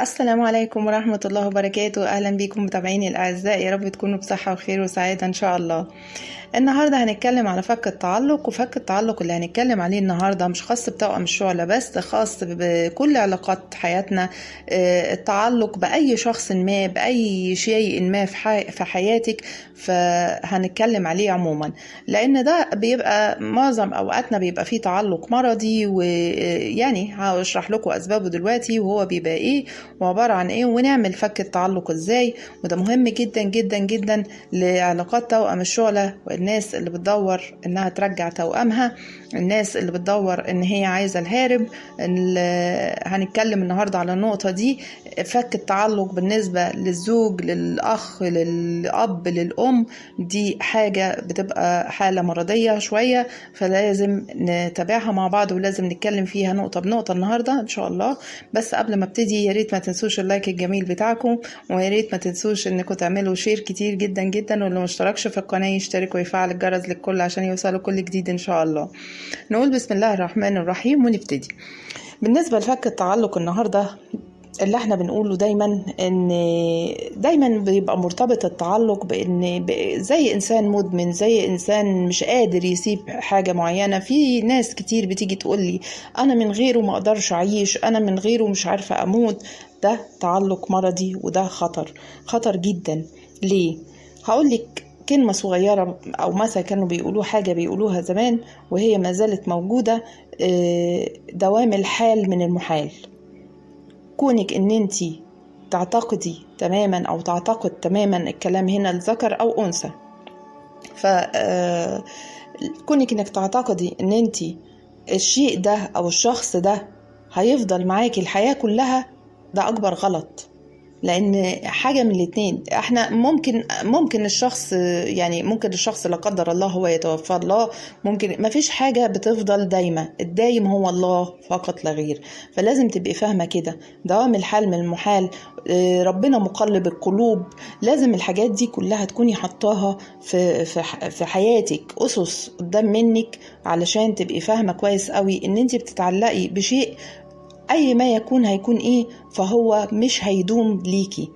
السلام عليكم ورحمة الله وبركاته. أهلا بكم متابعيني الأعزاء، يا رب تكونوا بصحة وخير وسعادة إن شاء الله. النهاردة هنتكلم على فك التعلق، وفك التعلق اللي هنتكلم عليه النهاردة مش خاص بتوأم الشعلة بس، خاص بكل علاقات حياتنا. التعلق بأي شخص ما، بأي شيء ما في حياتك، فهنتكلم عليه عموما، لأن ده بيبقى معظم أوقاتنا بيبقى فيه تعلق مرضي، ويعني هشرح لكم أسبابه دلوقتي وهو بيبقى إيه وعبارة عن إيه، ونعمل فك التعلق إزاي. وده مهم جدا جدا جدا لعلاقات توأم الشعلة، الناس اللي بتدور انها ترجع توأمها، الناس اللي بتدور ان هي عايزة الهارب. هنتكلم النهاردة على النقطة دي. فك التعلق بالنسبة للزوج، للأخ، للأب، للأم، دي حاجة بتبقى حالة مرضية شوية، فلازم نتابعها مع بعض ولازم نتكلم فيها نقطة بنقطة النهاردة إن شاء الله. بس قبل ما ابتدي يا ريت ما تنسوش اللايك الجميل بتاعكم، ويا ريت ما تنسوش انكم تعملوا شير كتير جدا جدا، واللي مشتركش في القناة يشترك ويفعل الجرس للكل عشان يوصلوا كل جديد إن شاء الله. نقول بسم الله الرحمن الرحيم ونبتدي. بالنسبة لفك التعلق النهاردة، اللي احنا بنقوله دايما ان دايما بيبقى مرتبط التعلق بان زي انسان مدمن، زي انسان مش قادر يسيب حاجة معينة. في ناس كتير بتيجي تقولي انا من غيره ما اقدرش اعيش، انا من غيره مش عارفة اموت. ده تعلق مرضي، وده خطر جدا. ليه؟ هقولك كلمة صغيرة أو مثلا كانوا بيقولوا حاجة بيقولوها زمان وهي ما زالت موجودة: دوام الحال من المحال. كونك ان انتي تعتقدي تماما او تعتقد تماما، الكلام هنا الذكر او انثى، ف كونك انك تعتقدي ان انتي الشيء ده او الشخص ده هيفضل معاكي الحياة كلها، ده اكبر غلط. لان حاجة من الاتنين، احنا ممكن الشخص، يعني ممكن الشخص لا قدر الله هو يتوفى الله، ممكن ما فيش حاجة بتفضل دايما، الدايم هو الله فقط لا غير. فلازم تبقي فاهمة كده، دوام الحال من المحال. ربنا مقلب القلوب. لازم الحاجات دي كلها تكوني حطاها في حياتك أسس قدام منك، علشان تبقي فاهمة كويس قوي ان انت بتتعلقي بشيء اي ما يكون هيكون ايه، فهو مش هيدوم ليكي.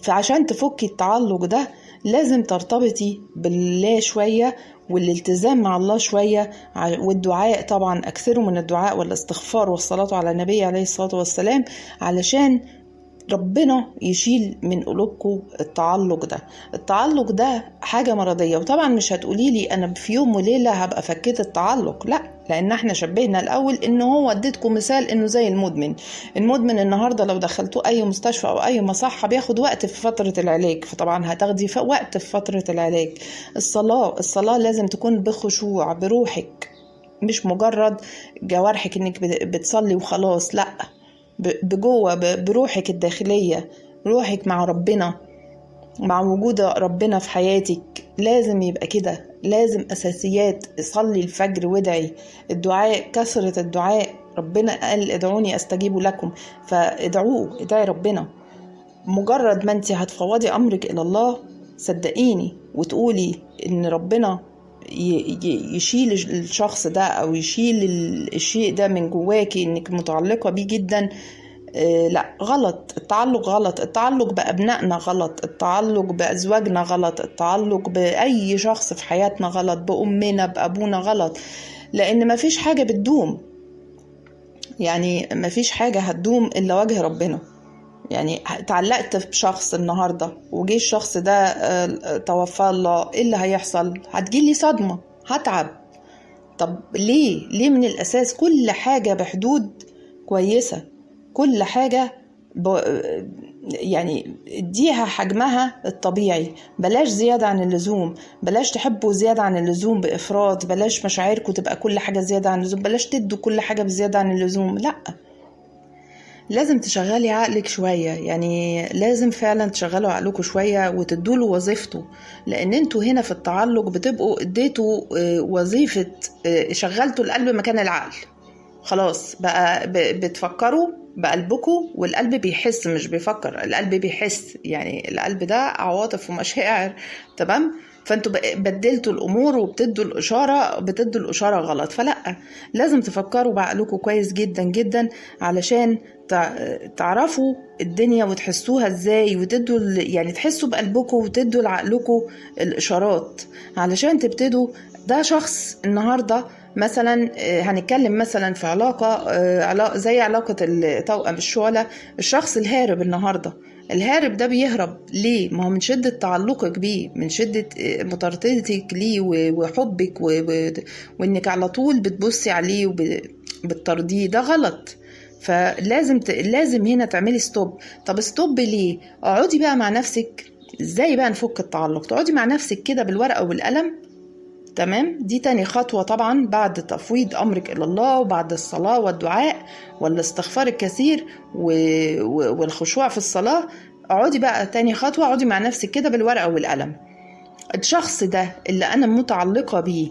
فعشان تفكي التعلق ده لازم ترتبطي بالله شوية، والالتزام مع الله شوية، والدعاء طبعا اكثروا من الدعاء والاستغفار والصلاة على النبي عليه الصلاة والسلام، علشان ربنا يشيل من قلوبكم التعلق ده حاجة مرضية. وطبعا مش هتقولي لي انا في يوم وليلة هبقى فكيت التعلق، لا، لان احنا شبهنا الاول انه هو اديتكم مثال انه زي المدمن النهاردة لو دخلتوه اي مستشفى او اي مصحة بياخد وقت في فترة العلاج، فطبعا هتاخدي وقت في فترة العلاج. الصلاة لازم تكون بخشوع بروحك، مش مجرد جوارحك انك بتصلي وخلاص، لا، بجوه بروحك الداخلية، روحك مع ربنا، مع وجود ربنا في حياتك. لازم يبقى كده، لازم أساسيات. صلي الفجر وادعي، الدعاء، كثرة الدعاء. ربنا قال ادعوني أستجيب لكم، فادعوه، ادعي ربنا. مجرد ما انت هتفوضي أمرك إلى الله، صدقيني وتقولي إن ربنا يشيل الشخص ده أو يشيل الشيء ده من جواكي إنك متعلقة بيه جدا. لا، غلط التعلق، غلط التعلق بأبنائنا، غلط التعلق بأزواجنا، غلط التعلق بأي شخص في حياتنا، غلط بأمنا بأبونا، غلط. لأن مفيش حاجة بتدوم، يعني مفيش حاجة هتدوم إلا وجه ربنا. يعني تعلقت بشخص النهاردة وجي الشخص ده توفى الله، إيه اللي هيحصل؟ هتجيلي صدمة، هتعب. طب ليه من الأساس كل حاجة بحدود كويسة، كل حاجة يعني اديها حجمها الطبيعي، بلاش زيادة عن اللزوم، بلاش تحبوا زيادة عن اللزوم بإفراط، بلاش مشاعركم تبقى كل حاجة زيادة عن اللزوم، بلاش تدوا كل حاجة بزيادة عن اللزوم. لا، لازم تشغلي عقلك شوية، يعني لازم فعلا تشغلوا عقلكم شوية وتدوله وظيفته. لأن انتوا هنا في التعلق بتبقوا اديتوا وظيفة، شغلتوا القلب مكان العقل. خلاص بقى بتفكروا بقلبكم، والقلب بيحس مش بيفكر، القلب بيحس، يعني القلب ده عواطف ومشاعر، تمام؟ فانتوا بدلتوا الامور وبتدوا الاشاره غلط. فلا، لازم تفكروا بعقلكم كويس جدا جدا علشان تعرفوا الدنيا وتحسوها ازاي، وتدوا يعني تحسوا بقلبكم وتدوا لعقلكم الاشارات علشان تبتدوا. ده شخص النهارده مثلا هنتكلم مثلا في علاقة زي علاقة التوأم الشعلة. الشخص الهارب النهاردة، الهارب ده بيهرب ليه؟ ما هو من شدة تعلقك بيه، من شدة مطاردتك ليه وحبك وانك على طول بتبصي عليه وبتطرديه. ده غلط. لازم هنا تعملي ستوب. طب ستوب ليه؟ اقعدي بقى مع نفسك. ازاي بقى نفك التعلق؟ تقعدي مع نفسك كده بالورقة والقلم. تمام؟ دي تاني خطوة طبعا بعد تفويض أمرك إلى الله، وبعد الصلاة والدعاء والاستغفار الكثير والخشوع في الصلاة. اقعدي بقى تاني خطوة، اقعدي مع نفسك كده بالورقة والقلم. الشخص ده اللي أنا متعلقة بيه،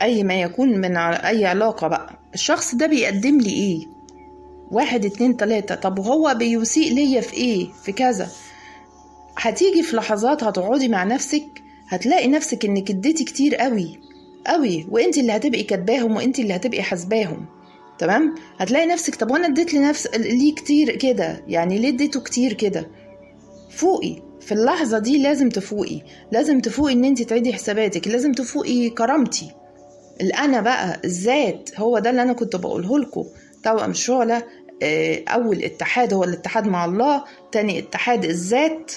أي ما يكون من أي علاقة بقى، الشخص ده بيقدم لي إيه؟ 1 2 3. طب هو بيسيء ليا في إيه؟ في كذا. هتيجي في لحظات هتقعدي مع نفسك هتلاقي نفسك انك اديتي كتير قوي قوي، وانت اللي هتبقي كاتباهم وانت اللي هتبقي حاسباهم. تمام؟ هتلاقي نفسك طب وانا اديت ليه كتير كده؟ يعني ليه اديته كتير كده؟ فوقي في اللحظة دي، لازم تفوقي ان انت تعيدي حساباتك، لازم تفوقي كرامتي. الأنا بقى، الذات، هو ده اللي أنا كنت بقوله لكم. توأم الشعلة، أول اتحاد هو الاتحاد مع الله، تاني اتحاد الذات،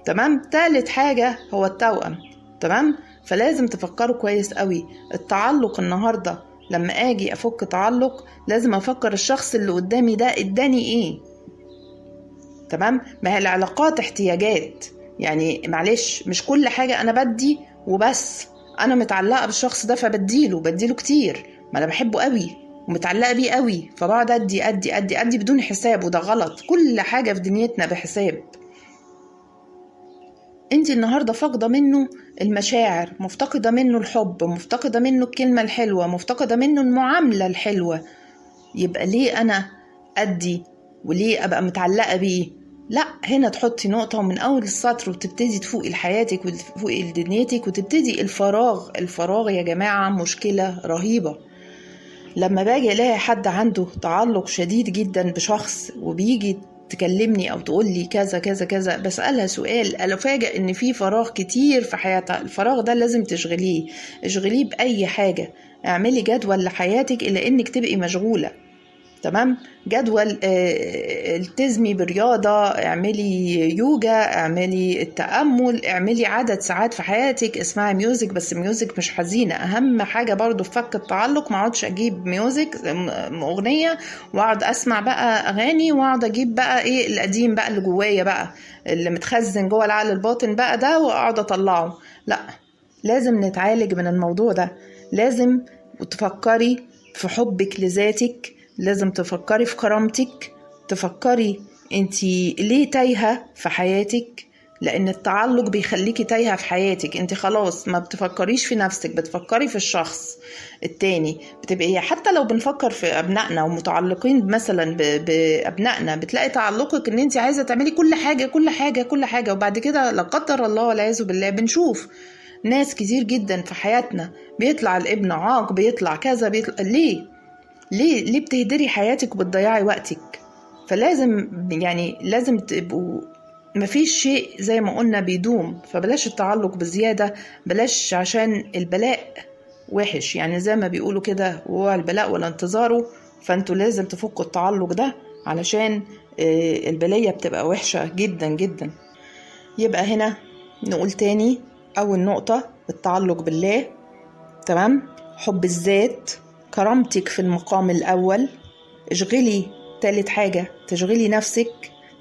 تمام، تالت حاجة هو التوأم. تمام؟ فلازم تفكروا كويس قوي. التعلق النهاردة لما أجي أفك تعلق لازم أفكر الشخص اللي قدامي ده اداني إيه. تمام؟ ما هي العلاقات احتياجات، يعني معلش مش كل حاجة أنا بدي وبس. أنا متعلقة بالشخص ده فبديله كتير، ما أنا بحبه قوي ومتعلقة بيه قوي، فبقعد أدي بدون حساب، وده غلط. كل حاجة في دنيتنا بحساب. انت النهاردة فاقدة منه المشاعر، مفتقدة منه الحب، مفتقدة منه الكلمة الحلوة، مفتقدة منه المعاملة الحلوة. يبقى ليه أنا أدي وليه أبقى متعلقة بيه؟ لا، هنا تحطي نقطة ومن أول السطر وتبتدي تفوقي لحياتك وتفوقي لدنيتك وتبتدي الفراغ يا جماعة مشكلة رهيبة. لما باجي الاقي حد عنده تعلق شديد جدا بشخص وبيجي تكلمني او تقول لي كذا كذا كذا، بسألها سؤال، أفاجئ ان في فراغ كتير في حياتها. الفراغ ده لازم اشغليه بأي حاجة. اعملي جدول لحياتك إلا انك تبقي مشغولة. تمام؟ جدول، التزمي برياضة، اعملي يوجا، اعملي التأمل، اعملي عدد ساعات في حياتك، اسمعي ميوزك، بس ميوزك مش حزينة. اهم حاجة برضو في فك التعلق ما اقعدش اجيب ميوزك اغنية واقعد اسمع بقى اغاني واقعد اجيب بقى ايه القديم بقى اللي جوايا بقى اللي متخزن جوه العقل الباطن بقى ده واقعد اطلعه. لا، لازم نتعالج من الموضوع ده. لازم تفكري في حبك لذاتك، لازم تفكري في كرامتك، تفكري انتي ليه تايهة في حياتك، لان التعلق بيخليكي تايهة في حياتك. انتي خلاص ما بتفكريش في نفسك، بتفكري في الشخص التاني. بتبقي حتى لو بنفكر في ابنائنا ومتعلقين مثلا بابنائنا، بتلاقي تعلقك ان انتي عايزة تعملي كل حاجة، وبعد كده لا قدر الله والعياذ بالله بنشوف ناس كتير جدا في حياتنا بيطلع الابن عاق، بيطلع كذا، ليه بتهدري حياتك وبتضيعي وقتك؟ لازم تبقوا مفيش شيء زي ما قلنا بيدوم. فبلاش التعلق بزيادة، بلاش، عشان البلاء وحش، يعني زي ما بيقولوا كده وهو البلاء ولا انتظاره. فانتوا لازم تفكوا التعلق ده علشان البلية بتبقى وحشة جدا جدا. يبقى هنا نقول تاني، أول نقطة التعلق بالله، تمام، حب الذات، كرامتك في المقام الأول، اشغلي، تالت حاجة تشغلي نفسك،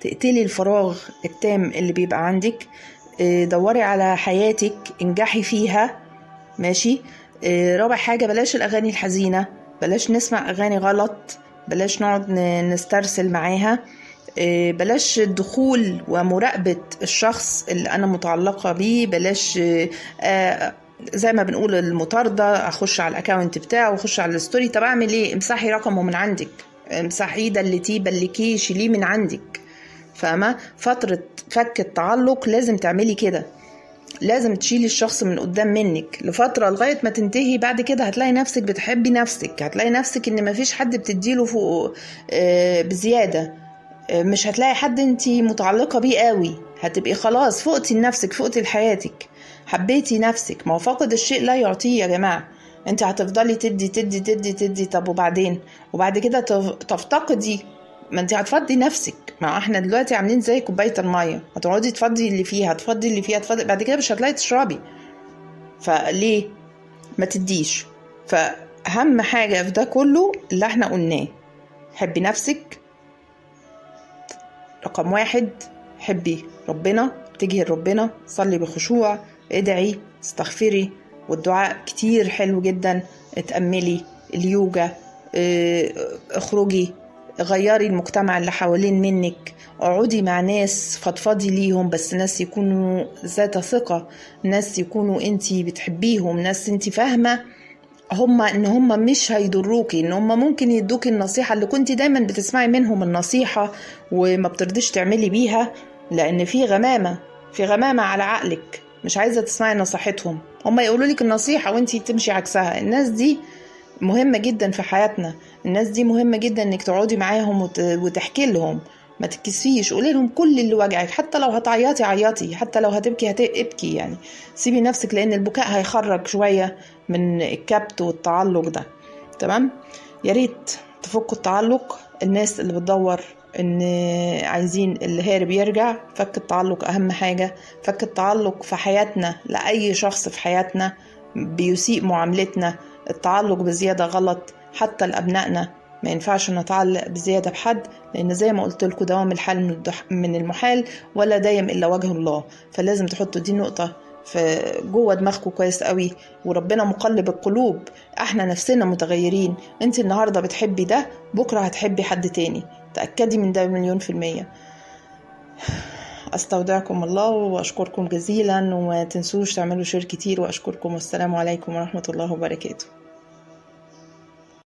تقتلي الفراغ التام اللي بيبقى عندك، دوري على حياتك، انجحي فيها، ماشي. رابع حاجة بلاش الأغاني الحزينة، بلاش نسمع أغاني غلط، بلاش نقعد نسترسل معاها، بلاش الدخول ومراقبة الشخص اللي أنا متعلقة بيه، بلاش زي ما بنقول المطاردة، أخش على الأكاونت بتاعه وأخش على الستوري. طب أعمل إيه؟ امسحي رقمه من عندك، امسحي دلتيه بلكيه، شيليه من عندك. فاهمة؟ فترة فك التعلق لازم تعملي كده. لازم تشيلي الشخص من قدام منك لفترة لغاية ما تنتهي. بعد كده هتلاقي نفسك بتحبي نفسك، هتلاقي نفسك ان مفيش حد بتديله فوق بزيادة. مش هتلاقي حد انتي متعلقة بيه قوي، هتبقي خلاص فقتي لنفسك، فقتي لحياتك، حبيتي نفسك. ما هو فاقد الشيء لا يعطيه يا جماعة. انت هتفضلي تدي تدي تدي تدي، طب وبعدين؟ وبعد كده تفتقدي. ما انت هتفضي نفسك. ما احنا دلوقتي عاملين زي كوبايه الميه، هتقعدي تفضي اللي فيها، تفضي اللي فيها، تفضي، بعد كده مش هتلاقي تشربي. فليه ما تديش؟ فاهم حاجه في ده كله اللي احنا قلناه، حبي نفسك رقم 1. حبي ربنا، اتجهي لربنا، صلي بخشوع، ادعي، استغفري، والدعاء كتير حلو جدا. اتأملي، اليوجا، اخرجي، غيري المجتمع اللي حوالين منك، اقعدي مع ناس فضفضي ليهم، بس ناس يكونوا ذات ثقة، ناس يكونوا انتي بتحبيهم، ناس انتي فاهمة هم مش هيضروكي، ان هم ممكن يدوكي النصيحة اللي كنتي دايما بتسمعي منهم النصيحة وما بترضيش تعملي بيها، لان في غمامة على عقلك، مش عايزة تسمعي نصيحتهم. هم يقولوا لك النصيحة وانتي تمشي عكسها. الناس دي مهمة جدا في حياتنا، الناس دي مهمة جدا انك تقعدي معاهم وتحكي لهم. ما تكسفيش، قولي لهم كل اللي وجعك، حتى لو هتعيطي عيطي، حتى لو هتبكي ابكي، يعني سيبي نفسك، لان البكاء هيخرج شوية من الكبت والتعلق ده. تمام؟ يا ريت تفكوا التعلق. الناس اللي بتدور ان عايزين اللي هارب يرجع، فك التعلق اهم حاجة. فك التعلق في حياتنا لأي شخص في حياتنا بيسيء معاملتنا. التعلق بزيادة غلط، حتى لأبنائنا ما ينفعش نتعلق بزيادة بحد، لأن زي ما قلت لكم دوام الحال من المحال، ولا دايم إلا وجه الله. فلازم تحطوا دي نقطة في جوه دماغكم كويس قوي. وربنا مقلب القلوب، احنا نفسنا متغيرين. انت النهاردة بتحبي ده، بكرة هتحبي حد تاني، تأكدي من ده 1,000,000%. استودعكم الله واشكركم جزيلا، وما تنسوش تعملوا شير كتير، واشكركم والسلام عليكم ورحمة الله وبركاته.